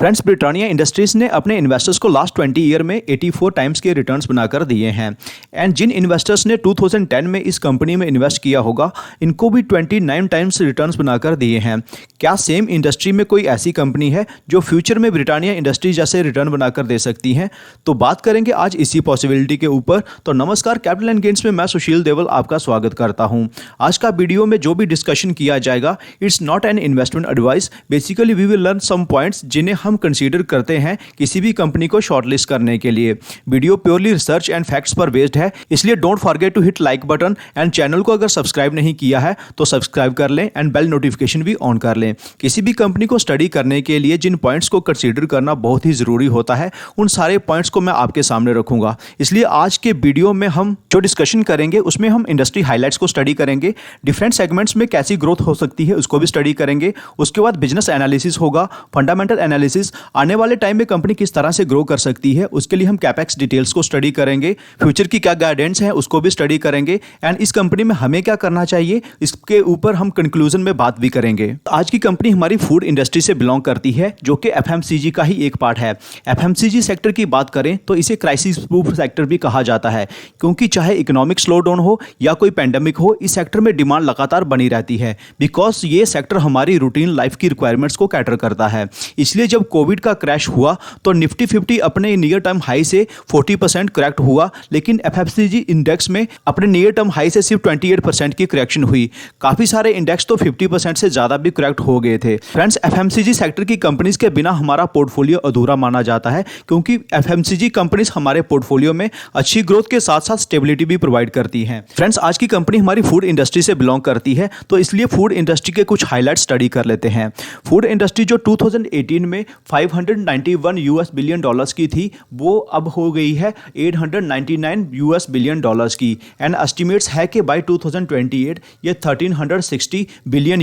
Friends, Britannia industries ने अपने investors को लास्ट 20 ईयर में 84 टाइम्स के रिटर्न्स बनाकर दिए हैं। एंड जिन इन्वेस्टर्स ने 2010 में इस कंपनी में इन्वेस्ट किया होगा, इनको भी 29 टाइम्स रिटर्न्स बनाकर दिए हैं। क्या सेम इंडस्ट्री में कोई ऐसी कंपनी है जो फ्यूचर में ब्रिटानिया इंडस्ट्रीज जैसे रिटर्न बनाकर दे सकती हैं? तो बात करेंगे आज इसी पॉसिबिलिटी के ऊपर। तो नमस्कार, कैपिटल एंड गेन्स में मैं सुशील देवल आपका स्वागत करता हूं। आज का वीडियो में जो भी डिस्कशन किया जाएगा, it's not an investment advice. Basically we will learn some points जिन्हें हम कंसीडर करते हैं किसी भी कंपनी को शॉर्टलिस्ट करने के लिए। Video purely research and facts पर बेस्ड है, इसलिए don't forget to hit like button and channel को अगर सब्सक्राइब नहीं किया है तो सब्सक्राइब कर लें एंड बेल नोटिफिकेशन भी ऑन कर लें। किसी भी कंपनी को स्टडी करने के लिए जिन पॉइंट्स को कंसीडर करना बहुत ही जरूरी होता है, उन सारे पॉइंट्स को मैं आपके सामने रखूंगा। इसलिए आज के वीडियो में हम जो डिस्कशन करेंगे उसमें हम इंडस्ट्री हाइलाइट्स को स्टडी करेंगे, डिफरेंट सेगमेंट्स में कैसी ग्रोथ हो सकती है उसको भी स्टडी करेंगे। उसके बाद बिजनेस एनालिसिस होगा, फंडामेंटल एनालिसिस, आने वाले टाइम में कंपनी किस तरह से ग्रो कर सकती है, उसके लिए हम कैपेक्स डिटेल्स को स्टडी करेंगे, फ्यूचर की क्या गाइडेंस है उसको भी स्टडी करेंगे, एंड इस कंपनी में हमें क्या करना चाहिए इसके ऊपर हम कंक्लूजन में बात भी करेंगे। आज की कंपनी हमारी फूड इंडस्ट्री से बिलोंग करती है, जो कि एफएमसीजी का ही एक पार्ट है। एफएमसीजी सेक्टर की बात करें तो इसे क्राइसिस प्रूफ सेक्टर भी कहा जाता है, क्योंकि चाहे इकोनॉमिक स्लो डाउन हो या कोई पेंडेमिक हो, इस सेक्टर में डिमांड लगातार बनी रहती है, बिकॉज ये सेक्टर हमारी रूटीन लाइफ की रिक्वायरमेंट्स को कैटर करता है। इसलिए जब कोविड का क्रैश हुआ तो निफ्टी 50 अपने नियर टर्म हाई से 40% करेक्ट हुआ, लेकिन एफएमसीजी इंडेक्स में अपने नियर टर्म हाई से सिर्फ 28% की करेक्शन हुई। काफी सारे इंडेक्स तो 50% से ज्यादा भी करेक्ट हो गए थे। फ्रेंड्स, एफएमसीजी सेक्टर की कंपनीज के बिना हमारा पोर्टफोलियो अधूरा माना जाता है, क्योंकि एफएमसीजी कंपनीज हमारे पोर्टफोलियो में अच्छी ग्रोथ के साथ साथ स्टेबिलिटी भी प्रोवाइड करती हैं। फ्रेंड्स, आज की कंपनी हमारी फूड इंडस्ट्री से बिलोंग करती है, तो इसलिए फूड इंडस्ट्री के कुछ हाइलाइट स्टडी कर लेते हैं। फूड इंडस्ट्री जो 2018 में $591 बिलियन की थी, वो अब हो गई है $899 बिलियन की, एंड एस्टिमेट्स है कि बाय 2028 ये $1360 बिलियन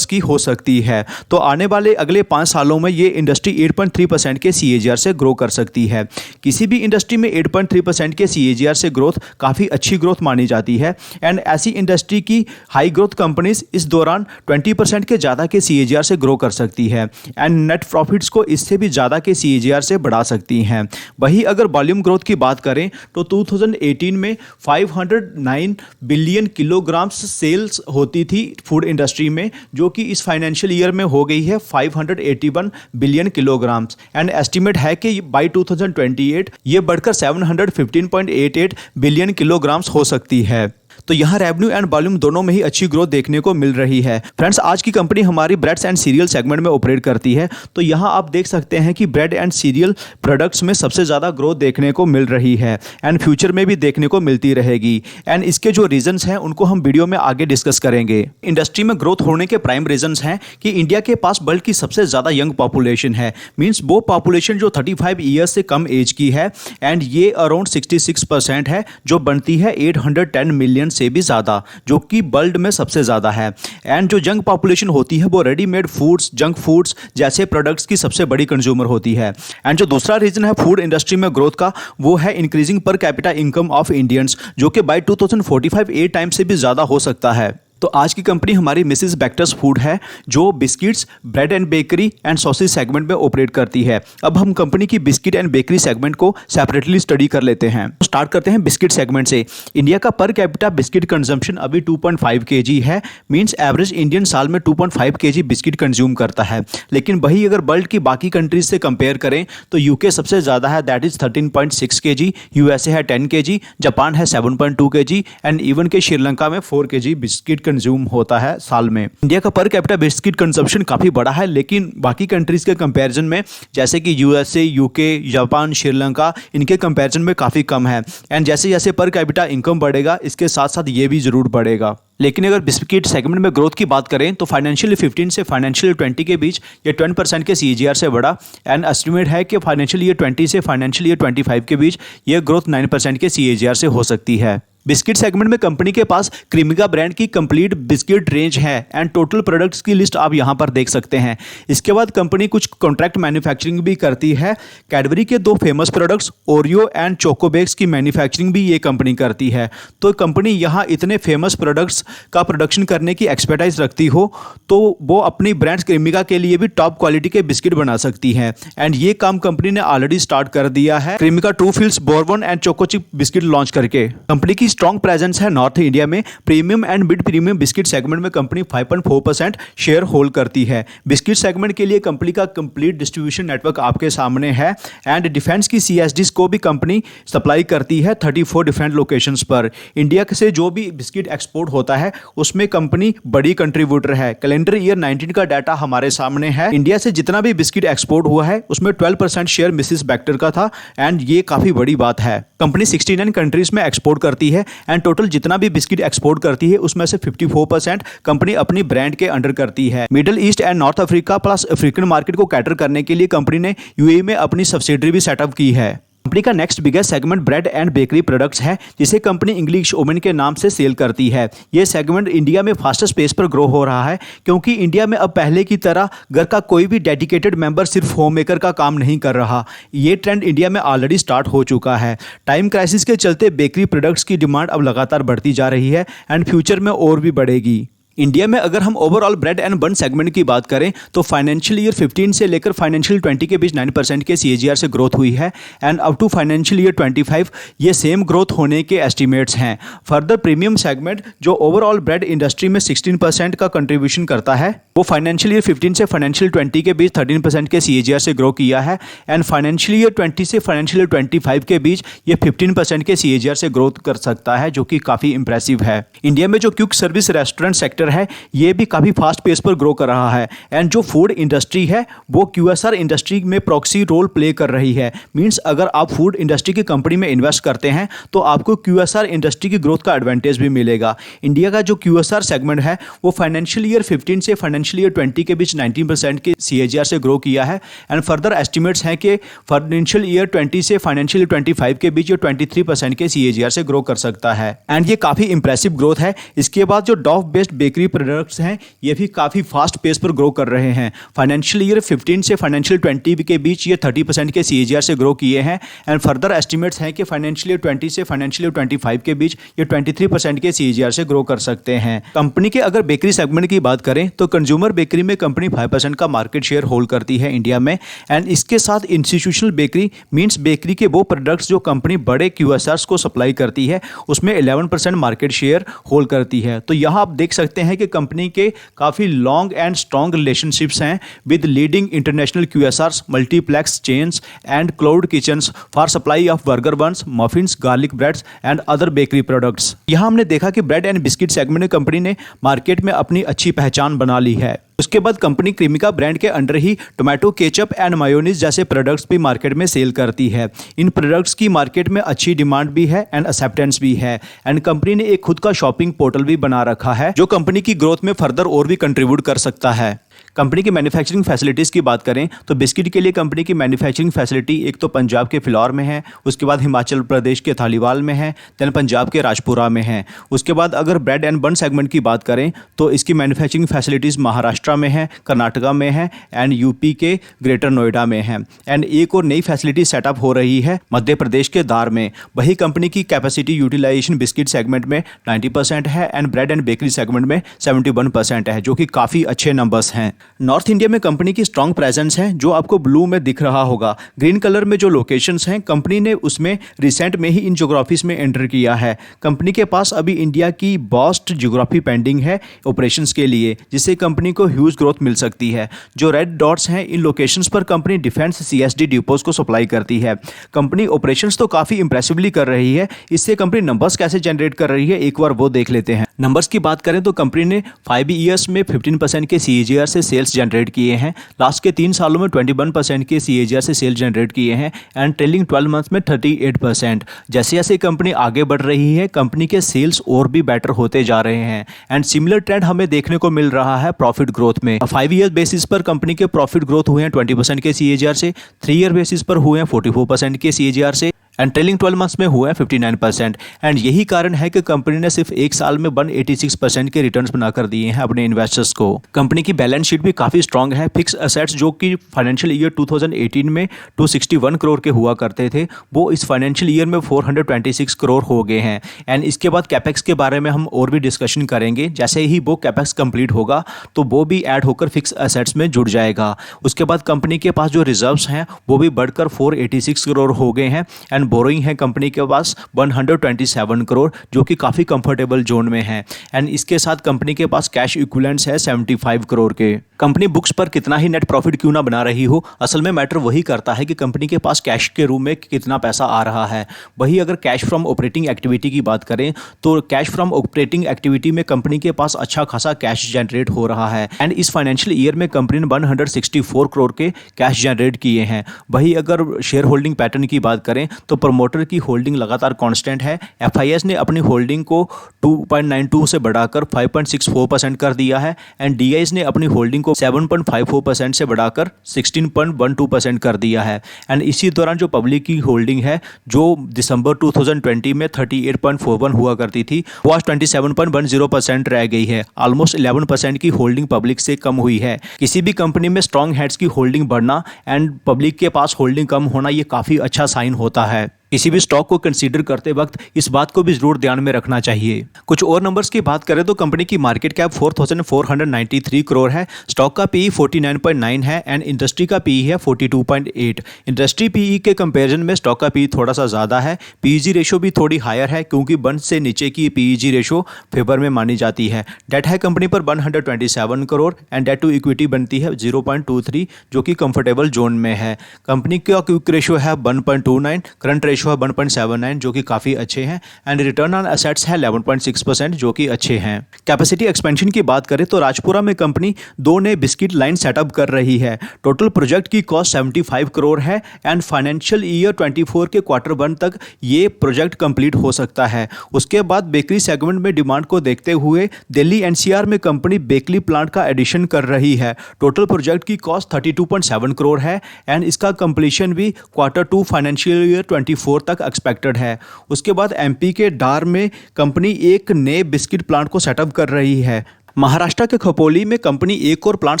की हो सकती है। तो आने वाले अगले 5 सालों में ये इंडस्ट्री 8.3% के CAGR से ग्रो कर सकती है। किसी भी इंडस्ट्री में 8.3% के CAGR से ग्रोथ काफ़ी अच्छी ग्रोथ मानी जाती है, एंड ऐसी इंडस्ट्री की हाई ग्रोथ कंपनीज इस दौरान 20% के ज़्यादा के CAGR से ग्रो कर सकती है, एंड नेट प्रॉफिट्स को इससे भी ज़्यादा के CAGR से बढ़ा सकती हैं। वही अगर वॉल्यूम ग्रोथ की बात करें तो 2018 में 509 बिलियन किलोग्राम्स सेल्स होती थी फूड इंडस्ट्री में, जो कि इस फाइनेंशियल ईयर में हो गई है 581 बिलियन किलोग्राम्स, एंड एस्टिमेट है कि बाय 2028 ये बढ़कर 715.88 बिलियन किलोग्राम्स हो सकती है। तो यहाँ रेवेन्यू एंड वॉल्यूम दोनों में ही अच्छी ग्रोथ देखने को मिल रही है। फ्रेंड्स, आज की कंपनी हमारी ब्रेड्स एंड सीरियल सेगमेंट में ऑपरेट करती है, तो यहाँ आप देख सकते हैं कि ब्रेड एंड सीरियल प्रोडक्ट्स में सबसे ज़्यादा ग्रोथ देखने को मिल रही है, एंड फ्यूचर में भी देखने को मिलती रहेगी। एंड इसके जो रीजंस हैं उनको हम वीडियो में आगे डिस्कस करेंगे। इंडस्ट्री में ग्रोथ होने के प्राइम रीजंस हैं कि इंडिया के पास वर्ल्ड की सबसे ज़्यादा यंग पॉपुलेशन है, मीन्स वो पॉपुलेशन जो 35 ईयर्स से कम एज की है, एंड ये अराउंड 66% है, जो बनती है 810 मिलियन से भी ज्यादा, जो कि वर्ल्ड में सबसे ज्यादा है। एंड जो यंग पॉपुलेशन होती है वो रेडीमेड फूड्स, जंक फूड्स जैसे प्रोडक्ट्स की सबसे बड़ी कंज्यूमर होती है। एंड जो दूसरा रीजन है फूड इंडस्ट्री में ग्रोथ का, वो है increasing per capita income of Indians, जो कि बाय 2045 8 टाइम्स से भी ज्यादा हो सकता है। तो आज की कंपनी हमारी मिसेस बेक्टर्स फूड है, जो biscuits, bread and bakery and sausage segment में ऑपरेट करती है। अब हम कंपनी की बिस्किट एंड बेकरी सेगमेंट को सेपरेटली स्टडी कर लेते हैं। स्टार्ट करते हैं बिस्किट सेगमेंट से। इंडिया का पर कैपिटा बिस्किट कंजम्पशन अभी 2.5 kg है, मींस एवरेज इंडियन साल में 2.5 kg बिस्किट कंज्यूम करता है। लेकिन वही अगर वर्ल्ड की बाकी कंट्रीज से कंपेयर करें तो यूके सबसे ज़्यादा है, दैट इज 13.6 kg, यूएसए है 10 kg, जापान है 7.2 kg, एंड इवन के श्रीलंका में 4 kg बिस्किट कंज्यूम होता है साल में। इंडिया का पर कैपिटा बिस्किट कंजम्पशन काफी बड़ा है, लेकिन बाकी कंट्रीज के कंपैरिजन में, जैसे कि यूएसए, यूके, जापान, श्रीलंका, इनके कंपैरिजन में काफी कम है। एंड जैसे जैसे पर कैपिटा इनकम बढ़ेगा, इसके साथ साथ ये भी जरूर बढ़ेगा। लेकिन अगर बिस्किट सेगमेंट में ग्रोथ की बात करें तो फाइनेंशियल 15 से फाइनेंशियल 20 के बीच ये 20% के CAGR से बढ़ा, एंड एस्टिमेट है कि फाइनेंशियल ईयर 20 से फाइनेंशियल ईयर 25 के बीच ये ग्रोथ 9% के CAGR से हो सकती है। बिस्किट सेगमेंट में कंपनी के पास क्रीमिका ब्रांड की कंप्लीट बिस्किट रेंज है एंड टोटल प्रोडक्ट्स की लिस्ट आप यहां पर देख सकते हैं। इसके बाद कंपनी कुछ कॉन्ट्रैक्ट मैन्युफैक्चरिंग भी करती है। कैडबरी के 2 फेमस प्रोडक्ट्स ओरियो एंड चोकोबेक्स की मैन्युफैक्चरिंग भी ये कंपनी करती है। तो कंपनी यहां इतने फेमस प्रोडक्ट्स का प्रोडक्शन करने की एक्सपर्टाइज रखती हो तो वो अपनी ब्रांड्स क्रीमिका के लिए भी टॉप क्वालिटी के बिस्किट बना सकती है एंड ये काम कंपनी ने ऑलरेडी स्टार्ट कर दिया है Cremica truffles bourbon and choco chip biscuit launch करके। कंपनी की स्ट्रॉन्ग प्रेजेंस है नॉर्थ इंडिया में। Premium and mid premium biscuit segment में कंपनी 5.4% शेयर होल्ड करती है। बिस्किट सेगमेंट के लिए कंपनी का कंप्लीट डिस्ट्रीब्यूशन नेटवर्क आपके सामने है एंड डिफेंस की CSDs को भी कंपनी सप्लाई करती है 34 डिफरेंट लोकेशंस पर। इंडिया से जो भी बिस्किट एक्सपोर्ट होता है उसमें कंपनी बड़ी कंट्रीब्यूटर है। कैलेंडर ईयर 19 का डाटा हमारे सामने है। इंडिया से जितना भी बिस्किट एक्सपोर्ट हुआ है उसमें 12% शेयर मिसेस बेक्टर का था एंड ये काफी बड़ी बात है। कंपनी 69 कंट्रीज में एक्सपोर्ट करती है एंड टोटल जितना भी बिस्किट एक्सपोर्ट करती है उसमें से 54% कंपनी अपनी ब्रांड के अंडर करती है। Middle east and north Africa plus African market को कैटर करने के लिए कंपनी ने UAE में अपनी सब्सिडरी भी सेटअप की है। कंपनी का next biggest segment bread and bakery products है जिसे कंपनी इंग्लिश ओवन के नाम से सेल करती है। यह सेगमेंट इंडिया में फास्टेस्ट पेस पर ग्रो हो रहा है क्योंकि इंडिया में अब पहले की तरह घर का कोई भी डेडिकेटेड मेंबर सिर्फ होम मेकर का काम नहीं कर रहा। ये ट्रेंड इंडिया में ऑलरेडी स्टार्ट हो चुका है। टाइम क्राइसिस के चलते बेकरी प्रोडक्ट्स की डिमांड अब लगातार बढ़ती जा रही है एंड फ्यूचर में और भी बढ़ेगी। इंडिया में अगर हम ओवरऑल ब्रेड एंड बन सेगमेंट की बात करें तो फाइनेंशियल ईयर 15 से लेकर फाइनेंशियल 20 के बीच 9% के CAGR से ग्रोथ हुई है and up to financial year 25 ये सेम ग्रोथ होने के एस्टिमेट्स हैं। फर्दर प्रीमियम सेगमेंट जो ओवरऑल ब्रेड इंडस्ट्री में 16% का कंट्रीब्यूशन करता है वो फाइनेंशियल ईयर 15 से फाइनेंशियल 20 के बीच 13% के CAGR से ग्रो किया है एंड फाइनेंशियल ईयर 20 से फाइनेंशियल ईयर 25 के बीच ये 15% के CAGR से ग्रोथ कर सकता है जो कि काफ़ी इंप्रेसिव है। इंडिया में जो क्विक सर्विस रेस्टोरेंट सेक्टर है ये भी काफी फास्ट पेस पर ग्रो कर रहा है एंड जो फूड इंडस्ट्री है वो QSR इंडस्ट्री में प्रॉक्सी रोल प्ले कर रही है। मींस अगर आप फूड इंडस्ट्री की कंपनी में इन्वेस्ट करते हैं तो आपको QSR इंडस्ट्री की ग्रोथ का एडवांटेज भी मिलेगा। इंडिया का जो QSR सेगमेंट है वो फाइनेंशियल ईयर 15 से फाइनेंशियल ईयर 20 के बीच 19% के CAGR से ग्रो किया है एंड फर्दर एस्टिमेट्स हैं कि फाइनेंशियल ईयर 20 से फाइनेंशियल ईयर 25 के बीच ये 23% के CAGR से ग्रो कर सकता है एंड ये काफी इंप्रेसिव ग्रोथ है। इसके बाद जो डॉव बेस्ड बेकरी प्रोडक्ट्स हैं ये भी काफ़ी फास्ट पेस पर ग्रो कर रहे हैं। फाइनेंशियल ईयर 15 से फाइनेंशियल 20 के बीच ये 30% के CAGR से ग्रो किए हैं एंड फर्दर एस्टिमेट्स हैं कि फाइनेंशियल ईयर 20 से फाइनेंशियल ईयर 25 के बीच ये 23% के CAGR से ग्रो कर सकते हैं। कंपनी के अगर बेकरी सेगमेंट की बात करें तो कंज्यूमर बेकरी में कंपनी 5% का मार्केट शेयर होल्ड करती है इंडिया में एंड इसके साथ इंस्टीट्यूशनल बेकरी मीन्स बेकरी के वो प्रोडक्ट्स जो कंपनी बड़े QSRs को सप्लाई करती है उसमें 11% मार्केट शेयर होल्ड करती है। तो यहाँ आप देख सकते हैं कि कंपनी के काफ़ी लॉन्ग एंड स्ट्रॉन्ग रिलेशनशिप्स हैं with leading international QSRs, multiplex chains and cloud kitchens for supply of burger buns, muffins, garlic breads and other bakery products. यहाँ हमने देखा कि ब्रेड एंड बिस्किट सेगमेंट में कंपनी ने market में अपनी अच्छी पहचान बना ली है। उसके बाद कंपनी क्रीमिका ब्रांड के under he tomato ketchup and mayonnaise जैसे प्रोडक्ट्स भी मार्केट में सेल करती है। इन प्रोडक्ट्स की मार्केट में अच्छी डिमांड भी है एंड एक्सेप्टेंस भी है एंड कंपनी ने एक खुद का शॉपिंग पोर्टल भी बना रखा है जो कंपनी की ग्रोथ में फर्दर और भी कंट्रीब्यूट कर सकता है। कंपनी की मैन्युफैक्चरिंग फैसिलिटीज़ की बात करें तो बिस्किट के लिए कंपनी की मैन्युफैक्चरिंग फैसिलिटी एक तो पंजाब के फिलौर में है, उसके बाद हिमाचल प्रदेश के थालीवाल में है, देन पंजाब के राजपुरा में है। उसके बाद अगर ब्रेड एंड बन सेगमेंट की बात करें तो इसकी मैन्युफैक्चरिंग फैसिलिटीज़ महाराष्ट्र में है, कर्नाटका में है एंड UP के ग्रेटर नोएडा में है एंड एक और नई फैसिलिटी सेटअप हो रही है मध्य प्रदेश के दार में। वही कंपनी की कैपेसिटी यूटिलाइजेशन बिस्किट सेगमेंट में 90% है and bread and bakery segment में 71% है जो कि काफ़ी अच्छे नंबर्स हैं। नॉर्थ इंडिया में कंपनी की स्ट्रॉन्ग प्रेजेंस है जो आपको ब्लू में दिख रहा होगा। ग्रीन कलर में जो लोकेशंस हैं कंपनी ने उसमें रिसेंट में ही इन ज्योग्राफीज में एंटर किया है। कंपनी के पास अभी इंडिया की वास्ट ज्योग्राफी पेंडिंग है ऑपरेशंस के लिए जिससे कंपनी को ह्यूज ग्रोथ मिल सकती है। जो रेड डॉट्स हैं इन लोकेशंस पर कंपनी डिफेंस CSD डिपोज को सप्लाई करती है। कंपनी ऑपरेशंस तो काफ़ी इंप्रेसिवली कर रही है। इससे कंपनी नंबर्स कैसे जनरेट कर रही है एक बार वो देख लेते हैं। नंबर्स की बात करें तो कंपनी ने 5 ईयर्स में 15% के CAGR से सेल्स जनरेट किए हैं। लास्ट के 3 सालों में 21% के CAGR से सेल जनरेट किए हैं एंड ट्रेलिंग 12 मंथ्स में 38%। जैसे जैसे कंपनी आगे बढ़ रही है कंपनी के सेल्स और भी बेटर होते जा रहे हैं एंड सिमिलर ट्रेंड हमें देखने को मिल रहा है प्रॉफिट ग्रोथ में। 5 ईयर बेसिस पर कंपनी के प्रॉफिट ग्रोथ हुए हैं 20% के CAGR से, 3 ईयर बेसिस पर हुए हैं 44% के CAGR से एंड ट्रेलिंग 12 मंथ्स में हुआ है 59%। एंड यही कारण है कि कंपनी ने सिर्फ एक साल में 186% के रिटर्न्स बनाकर दिए हैं अपने इन्वेस्टर्स को। कंपनी की बैलेंस शीट भी काफ़ी स्ट्रांग है। फिक्स असेट्स जो कि फाइनेंशियल ईयर 2018 में 261 करोड़ के हुआ करते थे, वो इस फाइनेंशियल ईयर में 426 करोड़ हो गए हैं। एंड इसके बाद कैपेक्स के बारे में हम और भी डिस्कशन करेंगे। जैसे ही वो कैपेक्स कंप्लीट होगा तो वो भी ऐड होकर फिक्स असेट्स में जुड़ जाएगा। उसके बाद कंपनी के पास जो रिजर्व्स हैं वो भी बढ़कर 486 करोड़ हो गए हैं। एंड बोरोइंग है कंपनी के पास 127 करोड़, जो कि काफ़ी कंफर्टेबल जोन में है। एंड इसके साथ कंपनी के पास कैश इक्विवेलेंट्स है 75 करोड़ के। कंपनी बुक्स पर कितना ही नेट प्रॉफिट क्यों ना बना रही हो, असल में मैटर वही करता है कि कंपनी के पास कैश के रूप में कितना पैसा आ रहा है। वही अगर कैश फ्रॉम ऑपरेटिंग एक्टिविटी की बात करें तो कैश फ्रॉम ऑपरेटिंग एक्टिविटी में कंपनी के पास अच्छा खासा कैश जनरेट हो रहा है। एंड इस फाइनेंशियल ईयर में कंपनी ने 164 करोड़ के कैश जनरेट किए हैं। वही अगर शेयर होल्डिंग पैटर्न की बात करें तो प्रमोटर की होल्डिंग लगातार कांस्टेंट है। एफआईएस ने अपनी होल्डिंग को 2.92 से बढ़ाकर 5.64% कर दिया है। एंड डीआईएस ने अपनी होल्डिंग को 7.54% से बढ़ाकर 16.12% कर दिया है। एंड इसी दौरान जो पब्लिक की होल्डिंग है, जो दिसंबर 2020 में 38.41 हुआ करती थी, वो आज 27.10% रह गई है। ऑलमोस्ट 11% की होल्डिंग पब्लिक से कम हुई है। किसी भी कंपनी में स्ट्रॉन्ग हेड्स की होल्डिंग बढ़ना एंड पब्लिक के पास होल्डिंग कम होना, ये काफ़ी अच्छा साइन होता है। किसी भी स्टॉक को कंसीडर करते वक्त इस बात को भी जरूर ध्यान में रखना चाहिए। कुछ और नंबर्स की बात करें तो कंपनी की मार्केट कैप 4493 करोड़ है। स्टॉक का पीई 49.9 है एंड इंडस्ट्री का पीई है 42.8। इंडस्ट्री पीई के कंपैरिजन में स्टॉक का पीई थोड़ा सा ज़्यादा है। पीईजी रेशो भी थोड़ी हायर है क्योंकि 1 से नीचे की पीईजी रेशो फेवर में मानी जाती है। डेट है कंपनी पर 127 crore and debt to equity बनती है 0.23, जो कि कंफर्टेबल जोन में है। कंपनी का क्विक रेशो है 1.29, करंट रेशो है 1.79, जो कि काफ़ी अच्छे हैं। एंड रिटर्न ऑन एसेट्स है 11.6%, जो कि अच्छे हैं। कैपेसिटी एक्सपेंशन की बात करें तो राजपुरा में कंपनी 2 नए बिस्किट लाइन सेटअप कर रही है। टोटल प्रोजेक्ट की कॉस्ट 75 करोड़ है एंड फाइनेंशियल ईयर 24 के Q1 तक ये प्रोजेक्ट कंप्लीट हो सकता है। उसके बाद बेकरी सेगमेंट में डिमांड को देखते हुए दिल्ली एनसीआर में कंपनी बेकरी प्लांट का एडिशन कर रही है। टोटल प्रोजेक्ट की कॉस्ट 32.7 करोड़ है एंड इसका कंप्लीशन भी Q2 फाइनेंशियल ईयर 24 तक एक्सपेक्टेड है। उसके बाद एमपी के डार में कंपनी एक नए बिस्किट प्लांट को सेटअप कर रही है। महाराष्ट्र के खपोली में कंपनी एक और प्लांट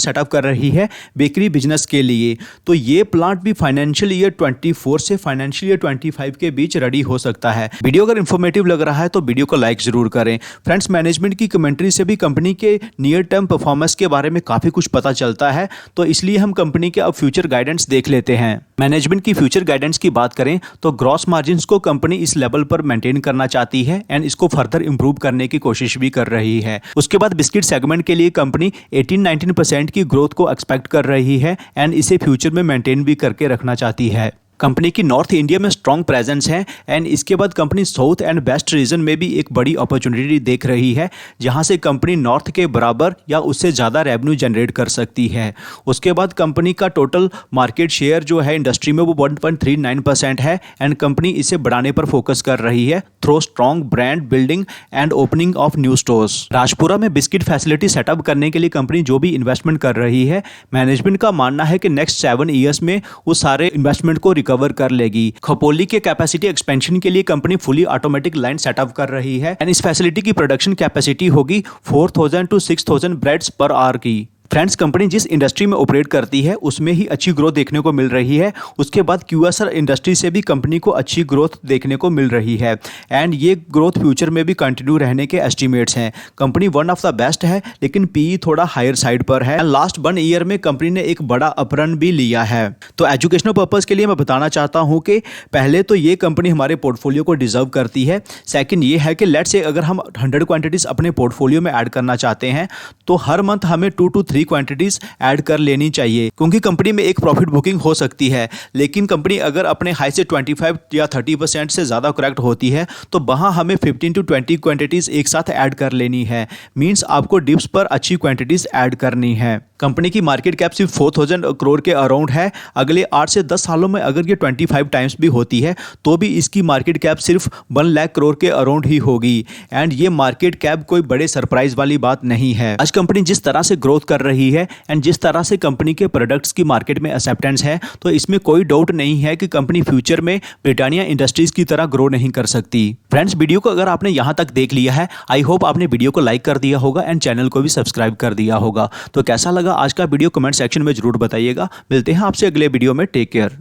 सेटअप कर रही है बेकरी बिजनेस के लिए। तो ये प्लांट भी फाइनेंशियल ईयर 24 से फाइनेंशियल ईयर 25 के बीच रेडी हो सकता है। वीडियो अगर इन्फॉर्मेटिव लग रहा है तो वीडियो को लाइक जरूर करें। फ्रेंड्स, मैनेजमेंट की कमेंट्री से भी कंपनी के नियर टर्म परफॉर्मेंस के बारे में काफ़ी कुछ पता चलता है, तो इसलिए हम कंपनी के अब फ्यूचर गाइडेंस देख लेते हैं। मैनेजमेंट की फ्यूचर गाइडेंस की बात करें तो ग्रॉस मार्जिन्स को कंपनी इस लेवल पर मेंटेन करना चाहती है एंड इसको फर्दर इंप्रूव करने की कोशिश भी कर रही है। उसके बाद बिस्किट सेगमेंट के लिए कंपनी 18-19% की ग्रोथ को एक्सपेक्ट कर रही है एंड इसे फ्यूचर में मेंटेन भी करके रखना चाहती है। कंपनी की नॉर्थ इंडिया में स्ट्रॉन्ग प्रेजेंस है एंड इसके बाद company south and west region में भी एक बड़ी अपॉर्चुनिटी देख रही है, जहां से कंपनी नॉर्थ के बराबर या उससे ज़्यादा रेवेन्यू जनरेट कर सकती है। उसके बाद कंपनी का टोटल मार्केट शेयर जो है इंडस्ट्री में वो 1.39% है एंड कंपनी इसे बढ़ाने पर फोकस कर रही है through strong brand building and opening of new stores. Rajpura में बिस्किट फैसिलिटी सेटअप करने के लिए कंपनी जो भी इन्वेस्टमेंट कर रही है, मैनेजमेंट का मानना है कि नेक्स्ट 7 ईयर्स में वो सारे इन्वेस्टमेंट को कवर कर लेगी। खपोली के कैपेसिटी एक्सपेंशन के लिए company fully automatic line setup कर रही है एंड इस फैसिलिटी की प्रोडक्शन कैपेसिटी होगी 4000 to 6000 ब्रेड्स पर आवर की। फ्रेंड्स, कंपनी जिस इंडस्ट्री में ऑपरेट करती है उसमें ही अच्छी ग्रोथ देखने को मिल रही है। उसके बाद क्यूएसआर इंडस्ट्री से भी कंपनी को अच्छी ग्रोथ देखने को मिल रही है एंड ये ग्रोथ फ्यूचर में भी कंटिन्यू रहने के एस्टिमेट्स हैं। Company one of the best है लेकिन पीई थोड़ा हायर साइड पर है। लास्ट 1 ईयर में कंपनी ने एक बड़ा अपरन भी लिया है। तो एजुकेशनल पर्पज के लिए मैं बताना चाहता हूँ कि पहले तो ये कंपनी हमारे पोर्टफोलियो को डिजर्व करती है। सेकेंड ये है कि लेट्स से अगर हम 100 क्वांटिटीज अपने पोर्टफोलियो में ऐड करना चाहते हैं तो हर मंथ हमें 2 to 3 क्वांटिटीज ऐड कर लेनी चाहिए, क्योंकि कंपनी में एक प्रॉफिट बुकिंग हो सकती है। लेकिन कंपनी अगर अपने हाई से 25 या 30% से ज़्यादा करेक्ट होती है तो वहाँ हमें 15 to 20 क्वांटिटीज एक साथ ऐड कर लेनी है। मींस आपको डिप्स पर अच्छी क्वांटिटीज ऐड करनी है। कंपनी की मार्केट कैप सिर्फ 4000 करोड़ के अराउंड है। अगले 8 से 10 सालों में अगर ये 25 टाइम्स भी होती है तो भी इसकी मार्केट कैप सिर्फ 1 लाख करोड़ के अराउंड ही होगी एंड ये मार्केट कैप कोई बड़े सरप्राइज वाली बात नहीं है। आज कंपनी जिस तरह से ग्रोथ कर रही है एंड जिस तरह से कंपनी के प्रोडक्ट्स की मार्केट में एक्सेप्टेंस है, तो इसमें कोई डाउट नहीं है कि कंपनी फ्यूचर में ब्रिटानिया इंडस्ट्रीज की तरह ग्रो नहीं कर सकती। फ्रेंड्स, वीडियो को अगर आपने यहाँ तक देख लिया है, आई होप आपने वीडियो को लाइक कर दिया होगा एंड चैनल को भी सब्सक्राइब कर दिया होगा। तो कैसा लगा आज का वीडियो कमेंट सेक्शन में जरूर बताइएगा। मिलते हैं आपसे अगले वीडियो में। Take care.